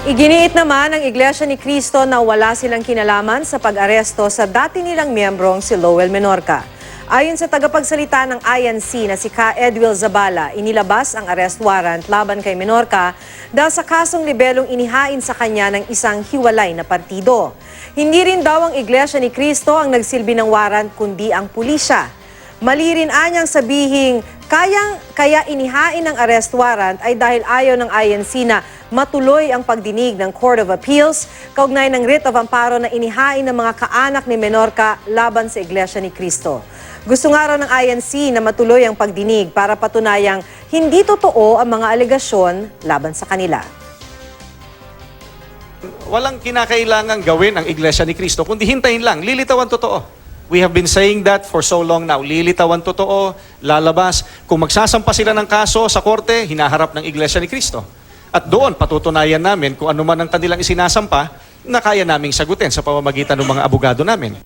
Iginiit naman ng Iglesia ni Cristo na wala silang kinalaman sa pag-aresto sa dati nilang miyembrong si Lowell Menorca. Ayon sa tagapagsalita ng INC na si Ka Edwil Zabala, inilabas ang arrest warrant laban kay Menorca dahil sa kasong libelong inihain sa kanya ng isang hiwalay na partido. Hindi rin daw ang Iglesia ni Cristo ang nagsilbi ng warrant kundi ang pulisya. Mali rin anyang sabihing kaya inihain ng arrest warrant ay dahil ayaw ng INC na matuloy ang pagdinig ng Court of Appeals kaugnay ng writ of amparo na inihain ng mga kaanak ni Menorca laban sa Iglesia ni Cristo. Gusto nga raw ng INC na matuloy ang pagdinig para patunayang hindi totoo ang mga alegasyon laban sa kanila. Walang kinakailangang gawin ang Iglesia ni Cristo, kundi hintayin lang, lilitawan totoo. We have been saying that for so long now. Lilitawan totoo, lalabas. Kung magsasampa sila ng kaso sa korte, hinaharap ng Iglesia ni Cristo. At doon, patutunayan namin kung ano man ang kanilang isinasampa na kaya naming sagutin sa pamamagitan ng mga abogado namin.